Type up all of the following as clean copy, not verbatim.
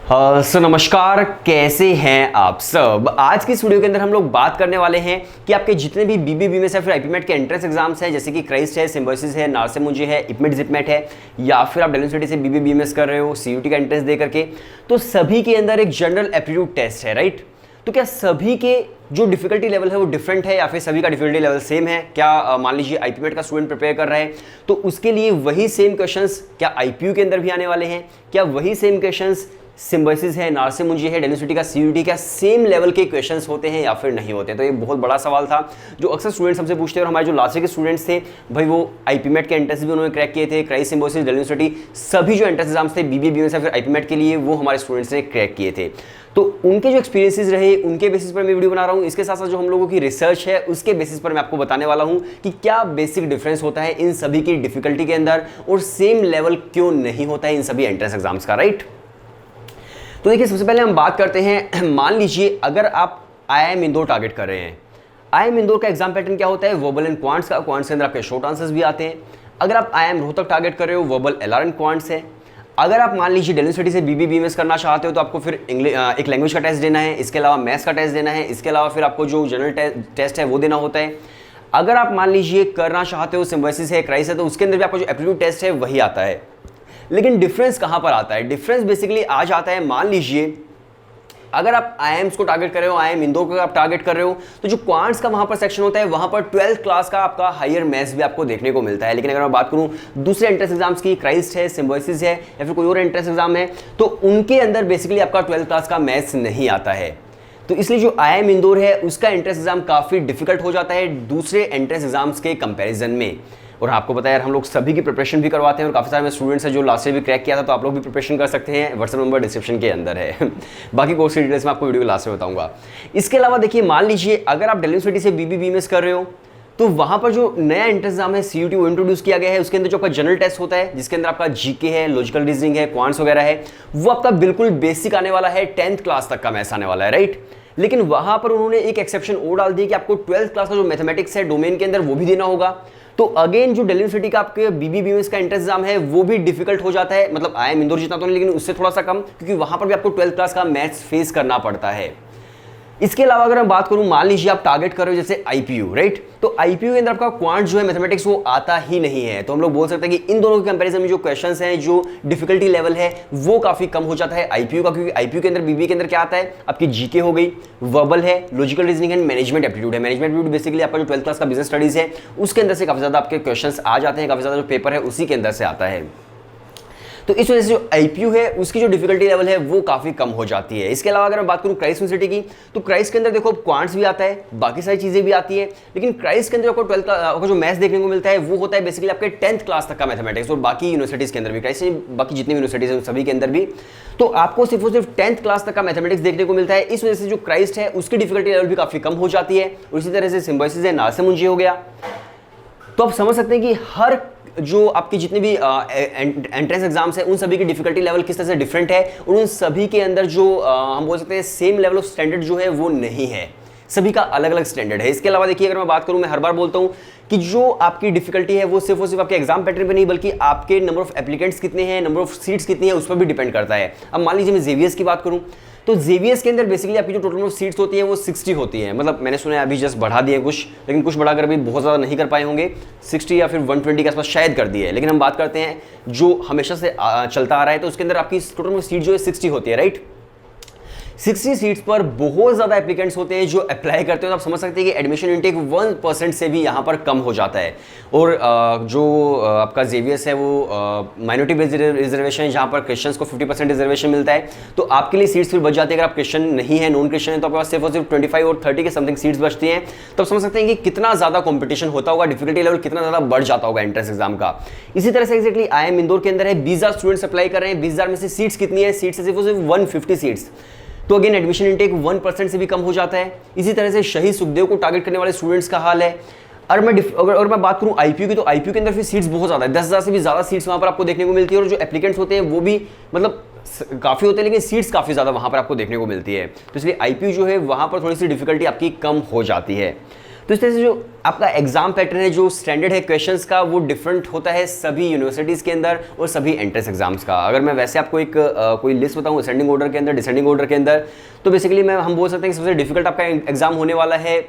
सो नमस्कार, कैसे हैं आप सब। आज की इस वीडियो के अंदर हम लोग बात करने वाले हैं कि आपके जितने भी बीबीबीएमएस या फिर आईपीमेट के एंट्रेंस एग्जाम्स हैं, जैसे कि क्राइस्ट है, सिम्बायोसिस है, नार्से-मुंजी है, इपमेट जिपमेट है, या फिर आप डेल यूनिवर्सिटी से बीबीबीएमएस कर रहे हो सीयूटी का एंट्रेंस दे करके, तो सभी के अंदर एक जनरल एप्टीट्यूड टेस्ट है, राइट। तो क्या सभी के जो डिफिकल्टी लेवल है वो डिफरेंट है या फिर सभी का डिफिकल्टी लेवल सेम है? क्या मान लीजिए आईपीमेट का स्टूडेंट प्रिपेयर कर रहा है तो उसके लिए वही सेम क्वेश्चंस क्या आईपीयू के अंदर भी आने वाले हैं? क्या वही सेम क्वेश्चंस सिम्बायोसिस है, नार्से-मुंजी है, डेल यूनिवर्सिटी का सीयूटी क्या सेम लेवल के क्वेश्चंस होते हैं या फिर नहीं होते? तो ये बहुत बड़ा सवाल था जो अक्सर स्टूडेंट्स हमसे पूछते हैं। और हमारे जो लास्ट ईयर के स्टूडेंट्स थे भाई, वो आईपीमेट के एंट्रेंस भी उन्होंने क्रैक किए थे, क्राइस्ट, सिम्बायोसिस, डेल यूनिवर्सिटी सभी जो एंट्रेंस एग्जाम्स थे बीबीबीएमएस या फिर आईपीमेट के लिए, वो हमारे स्टूडेंट्स ने क्रैक किए थे। तो उनके जो एक्सपीरियंसेस रहे उनके बेसिस पर मैं वीडियो बना रहा हूँ। इसके साथ साथ जो हम लोगों की रिसर्च है उसके बेसिस पर मैं आपको बताने वाला हूँ कि क्या बेसिक डिफरेंस होता है इन सभी की डिफिकल्टी के अंदर और सेम लेवल क्यों नहीं होता है इन सभी एंट्रेंस एग्जाम्स का, राइट। तो देखिए, सबसे पहले हम बात करते हैं, मान लीजिए अगर आप IIM इंदौर टारगेट कर रहे हैं। IIM इंदौर का एग्जाम पैटर्न क्या होता है? वर्बल एंड क्वांट्स का। क्वांट्स के अंदर आपके शॉर्ट आंसर्स भी आते हैं। अगर आप IIM रोहतक टारगेट कर रहे हो, वर्बल, LR एंड क्वांट्स है। अगर आप मान लीजिए डेल यूनिवर्सिटी से बीबीबीएमएस करना चाहते हो तो आपको फिर एक लैंग्वेज का टेस्ट देना है, इसके अलावा मैथ्स का टेस्ट देना है, इसके अलावा फिर आपको जो जनरल टेस्ट है वो देना होता है। अगर आप मान लीजिए करना चाहते हो सिम्बायोसिस है, क्राइस्ट है, तो उसके अंदर भी आपका जो एप्टीट्यूड टेस्ट है वही आता है। लेकिन डिफरेंस कहाँ पर आता है? डिफरेंस बेसिकली आ जाता है, मान लीजिए अगर आप IIMs को टारगेट कर रहे हो, IIM इंदौर को आप टारगेट कर रहे हो, तो जो क्वांट्स का वहां पर सेक्शन होता है वहां पर 12th क्लास का आपका हायर मैथ्स भी आपको देखने को मिलता है। लेकिन अगर मैं बात करूं दूसरे एंट्रेंस एग्जाम्स की, क्राइस्ट है, सिम्बायोसिस है या फिर कोई और एंट्रेंस एग्जाम है, तो उनके अंदर बेसिकली आपका 12th क्लास का मैथ्स नहीं आता है। तो इसलिए जो IIM इंदौर है उसका एंट्रेंस एग्जाम काफी डिफिकल्ट हो जाता है दूसरे एंट्रेंस एग्जाम्स के कंपेरिजन में। और आपको पता है यार, हम लोग सभी की प्रिपरेशन भी करवाते हैं और काफ़ी सारे स्टूडेंट्स हैं जो लास्ट ईयर भी क्रैक किया था, तो आप लोग भी प्रिपरेशन कर सकते हैं। व्हाट्सएप नंबर डिस्क्रिप्शन के अंदर है। बाकी कोर्स की डिटेल्स मैं आपको वीडियो के लास्ट में बताऊंगा। इसके अलावा देखिए, मान लीजिए अगर आप डेल यूनिवर्सिटी से बीबीबीएमएस कर रहे हो तो वहां पर जो नया एंट्रेंस एग्जाम है सीयूटी वो इंट्रोड्यूस किया गया है। उसके अंदर जो आपका जनरल टेस्ट होता है जिसके अंदर आपका जीके है, लॉजिकल रीजनिंग है, क्वांट्स वगैरह है, वो आपका बिल्कुल बेसिक आने वाला है, 10th क्लास तक का मैथ्स आने वाला है, राइट। लेकिन वहां पर उन्होंने एक एक्सेप्शन और डाल दी कि आपको 12th क्लास का जो मैथमेटिक्स है डोमेन के अंदर वो भी देना होगा। तो अगेन जो डेल यूनिवर्सिटी का आपके बीबीबीएमएस का एंट्रेंस एग्जाम है वो भी डिफिकल्ट हो जाता है, मतलब IIM इंदौर जितना तो नहीं लेकिन उससे थोड़ा सा कम, क्योंकि वहां पर भी आपको 12th क्लास का मैथ्स फेस करना पड़ता है। इसके अलावा अगर मैं बात करूं, मान लीजिए आप टारगेट कर रहे हो जैसे आईपीयू, राइट, तो आईपीयू के अंदर आपका क्वांट जो है मैथमेटिक्स वो आता ही नहीं है। तो हम लोग बोल सकते हैं कि इन दोनों के कंपैरिजन में जो क्वेश्चंस हैं, जो डिफिकल्टी लेवल है वो काफी कम हो जाता है आईपीयू का, क्योंकि आईपीयू के अंदर बीबी के अंदर क्या आता है? आपकी जीके हो गई, वर्बल है, logical reasoning and management aptitude है। मैनेजमेंट एप्टीट्यूड बेसिकली आपका जो 12th क्लास का बिजनेस स्टडीज है उसके अंदर से काफी ज्यादा आपके क्वेश्चंस आ जाते हैं, काफी ज्यादा जो पेपर है उसी के अंदर से आता है। तो इस वजह से जो आईपीयू है उसकी जो डिफिकल्टी लेवल है वो काफी कम हो जाती है। इसके अलावा अगर मैं बात करूं क्राइस्ट यूनिवर्सिटी की, तो क्राइस्ट के अंदर देखो क्वांट्स भी आता है, बाकी सारी चीजें भी आती है, लेकिन क्राइस्ट के अंदर आपको 12th का जो मैथ्स देखने को मिलता है वो होता है बेसिकली आपके 10th क्लास तक का मैथमेटिक्स। और बाकी यूनिवर्सिटीज के अंदर भी, क्राइस्ट बाकी जितनी यूनिवर्सिटीज है सभी के अंदर भी, तो आपको सिर्फ और सिर्फ 10th क्लास तक का मैथमेटिक्स देखने को मिलता है। इस वजह से जो क्राइस्ट है उसकी डिफिकल्टी लेवल भी काफी कम हो जाती है। और इसी तरह से सिम्बायोसिस है, नार्से-मुंजी हो गया। तो आप समझ सकते हैं कि हर जो आपकी जितने भी एंट्रेंस एग्जाम्स हैं उन सभी की डिफिकल्टी लेवल किस तरह से डिफरेंट है, और उन सभी के अंदर जो हम बोल सकते हैं सेम लेवल ऑफ स्टैंडर्ड जो है वो नहीं है, सभी का अलग अलग स्टैंडर्ड है। इसके अलावा देखिए, अगर मैं बात करूं, मैं हर बार बोलता हूं कि जो आपकी डिफिकल्टी है वो सिर्फ और सिर्फ आपके एग्जाम पैटर्न पे नहीं बल्कि आपके नंबर ऑफ एप्लीकेंट्स कितने हैं, नंबर ऑफ सीट्स कितनी है उस पर भी डिपेंड करता है। अब मान लीजिए मैं जेवीएस की बात करूं तो जेवीएस के अंदर बेसिकली आपकी जो टोटल नंबर ऑफ सीट्स होती है वो 60 होती है। मतलब मैंने सुना है अभी जस्ट बढ़ा दिए कुछ, लेकिन कुछ बढ़ाकर भी बहुत ज़्यादा नहीं कर पाए होंगे, 60 या फिर 120 के आसपास शायद कर दिए है। लेकिन हम बात करते हैं जो हमेशा से चलता आ रहा है, तो उसके अंदर आपकी टोटल नंबर ऑफ सीट जो है 60 होती है, राइट। 60 सीट्स पर बहुत ज्यादा एप्लीकेंट्स होते हैं जो अप्लाई करते हैं, तो आप समझ सकते हैं कि एडमिशन इनटेक 1% से भी यहाँ पर कम हो जाता है। और जो आपका जेवीएस है वो माइनॉरिटी बेस्ड रिजर्वेशन है, जहाँ पर क्रिश्चियंस को 50% रिजर्वेशन मिलता है, तो आपके लिए सीट्स फिर बच जाती है। अगर आप क्रिश्चियन नहीं है, नॉन क्रिश्चियन है, तो आपके पास सिर्फ और सिर्फ 25 और 30 के समथिंग सीट्स बचती हैं। तो आप समझ सकते हैं कि कितना ज्यादा कॉम्पिटिशन होता होगा, डिफिकल्टी लेवल कितना ज्यादा बढ़ जाता होगा एंट्रेंस एग्जाम का। इसी तरह से एक्जैक्टली IIM इंदौर के अंदर है, 20,000 स्टूडेंट्स अप्लाई कर रहे हैं, 20,000 में से सीट्स कितनी है? सीट्स सिर्फ 150 सीट्स, तो अगेन एडमिशन इनटेक 1% से भी कम हो जाता है। इसी तरह से शहीद सुखदेव को टारगेट करने वाले स्टूडेंट्स का हाल है। और मैं बात करूं आईपीयू की, तो आईपीयू के अंदर फिर सीट्स बहुत ज़्यादा है, 10,000 से भी ज़्यादा सीट्स वहाँ पर आपको देखने को मिलती है। और जो एप्लीकेंट्स होते हैं वो भी मतलब काफ़ी होते हैं, लेकिन सीट्स काफ़ी ज़्यादा वहाँ पर आपको देखने को मिलती है। तो इसलिए आईपीयू जो है वहाँ पर थोड़ी सी डिफिकल्टी आपकी कम हो जाती है। तो इस तरह से जो आपका एग्जाम पैटर्न है, जो स्टैंडर्ड है क्वेश्चंस का, वो डिफरेंट होता है सभी यूनिवर्सिटीज़ के अंदर और सभी एंट्रेंस एग्जाम्स का। अगर मैं वैसे आपको एक कोई लिस्ट बताऊँ असेंडिंग ऑर्डर के अंदर, डिसेंडिंग ऑर्डर के अंदर, तो बेसिकली हम बोल सकते हैं कि सबसे डिफिकल्ट आपका एग्जाम होने वाला है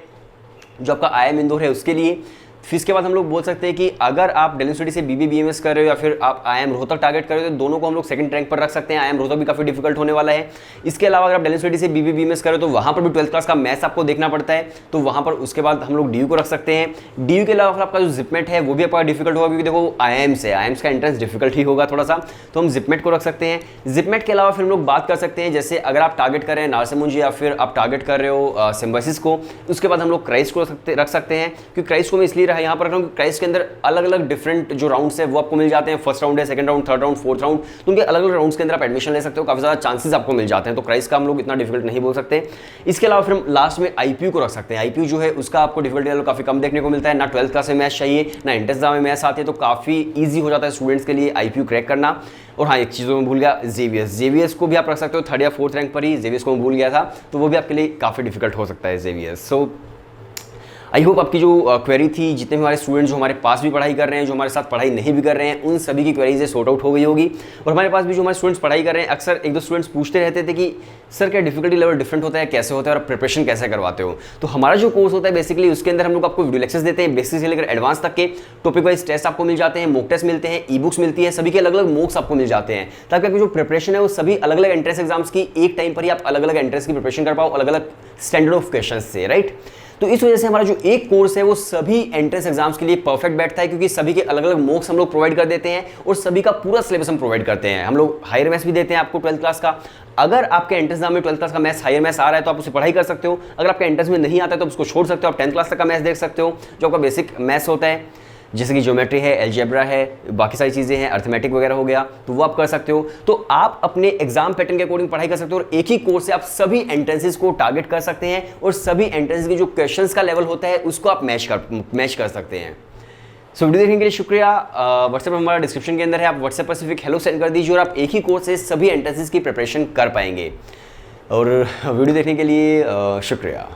जो आपका IIM इंदौर है उसके लिए। फिर इसके बाद हम लोग बोल सकते हैं कि अगर आप दिल्ली यूनिवर्सिटी से BBBMS कर रहे हो या फिर आप IIM रोहतक टारगेट कर रहे हो तो दोनों को हम लोग सेकंड रैंक पर रख सकते हैं। IIM रोहतक भी काफ़ी डिफिकल्ट होने वाला है। इसके अलावा अगर आप दिल्ली यूनिवर्सिटी से BBBMS कर रहे हो तो वहाँ पर भी 12th क्लास का मैथ्स आपको देखना पड़ता है, तो वहाँ पर उसके बाद हम लोग DU को रख सकते हैं। DU के अलावा आपका जो जिपमेट है वो भी आपका डिफिकल्ट होगा, क्योंकि देखो IIMs का एंट्रेंस डिफिकल्ट ही होगा थोड़ा सा, तो हम जिपमेट को रख सकते हैं। जिपमेट के अलावा फिर हम लोग बात कर सकते हैं, जैसे अगर आप टारगेट कर रहे हैं नारसिमुंजी या फिर आप टारगेट कर रहे हो सिम्बायोसिस को, उसके बाद हम लोग क्राइस्ट को रख सकते हैं। क्योंकि क्राइस्ट को मैं इसलिए यहाँ पर रख रहा हूँ, क्राइस्ट के अंदर अलग अलग डिफरेंट जो राउंड्स है वो आपको मिल जाते हैं। फर्स्ट राउंड है, second round, third round, fourth round, तो उनके अलग अलग राउंड्स के अंदर आप एडमिशन ले सकते हो, काफी ज्यादा चांसेस आपको मिल जाते हैं। तो क्राइस्ट का हम लोग इतना डिफिकल्ट नहीं बोल सकते। इसके अलावा फिर हम लास्ट में IPU को रख सकते हैं। IPU जो है उसका आपको डिफिकल्टी लेवल काफी कम देखने को मिलता है, ना 12th क्लास में मैथ्स चाहिए ना एंट्रेंस एग्जाम में मैथ्स आती है, तो काफी ईजी हो जाता है स्टूडेंट्स के लिए IPU क्रैक करना। और हाँ, एक चीज़ में भूल गया, जेवीएस को भी आप रख सकते हो 3rd या 4th रैंक पर ही, जेवीएस को मैं भूल गया था, तो वो भी आपके लिए काफ़ी डिफिकल्ट हो सकता है जेवीएस। सो आई होप आपकी जो क्वेरी थी, जितने भी हमारे स्टूडेंट्स जो हमारे पास भी पढ़ाई कर रहे हैं, जो हमारे साथ पढ़ाई नहीं भी कर रहे हैं, उन सभी की क्वेरीज सॉर्ट आउट हो गई होगी। और हमारे पास भी जो हमारे स्टूडेंट्स पढ़ाई कर रहे हैं, अक्सर एक दो स्टूडेंट्स पूछते रहते थे कि सर क्या डिफिकल्टी लेवल डिफरेंट होता है, कैसे होता है और प्रिपरेशन कैसे करवाते हो। तो हमारा जो कोर्स होता है बेसिकली उसके अंदर हम लोग आपको वीडियो लेक्चर्स देते हैं, बेसिक से लेकर एडवांस तक के टॉपिक वाइज टेस्ट आपको मिल जाते हैं, मॉक टेस्ट मिलते हैं, ई बुक्स मिलती है, सभी के अलग अलग मॉक्स आपको मिल जाते हैं, ताकि आपकी जो प्रिपरेशन है वो सभी अलग अलग एंट्रेंस एग्जाम्स की एक टाइम पर ही आप अलग अलग एंट्रेंस की प्रिपरेशन कर पाओ, अलग अलग स्टैंडर्ड ऑफ क्वेश्चन से, राइट। तो इस वजह से हमारा जो एक कोर्स है वो सभी एंट्रेंस एग्जाम्स के लिए परफेक्ट बैठता है, क्योंकि सभी के अलग अलग मॉक्स हम लोग प्रोवाइड कर देते हैं और सभी का पूरा सिलेबस हम प्रोवाइड करते हैं। हम लोग हायर मैथ्स भी देते हैं आपको 12th क्लास का। अगर आपके एंट्रेंस एग्जाम में 12th क्लास का मैथ्स, हायर मैथ्स आ रहा है तो आप उसे पढ़ाई कर सकते हो। अगर आपके एंट्रेंस में नहीं आता है तो उसको छोड़ सकते हो, आप 10th क्लास तक का मैथ्स देख सकते हो, जो आपका बेसिक मैथ्स होता है, जैसे कि ज्योमेट्री है, अलजेब्रा है, बाकी सारी चीज़ें हैं, अर्थमेटिक वगैरह हो गया, तो वो आप कर सकते हो। तो आप अपने एग्जाम पैटर्न के अकॉर्डिंग पढ़ाई कर सकते हो और एक ही कोर्स से आप सभी एंट्रेंसेस को टारगेट कर सकते हैं और सभी एंट्रेंस के जो क्वेश्चंस का लेवल होता है उसको आप मैच कर सकते हैं। सो वीडियो देखने के लिए शुक्रिया। व्हाट्सएप हमारा डिस्क्रिप्शन के अंदर है, आप व्हाट्सएप पर सिर्फ एक हेलो सेंड कर दीजिए और आप एक ही कोर्स से सभी एंट्रेंसेस की प्रिपरेशन कर पाएंगे। और वीडियो देखने के लिए शुक्रिया।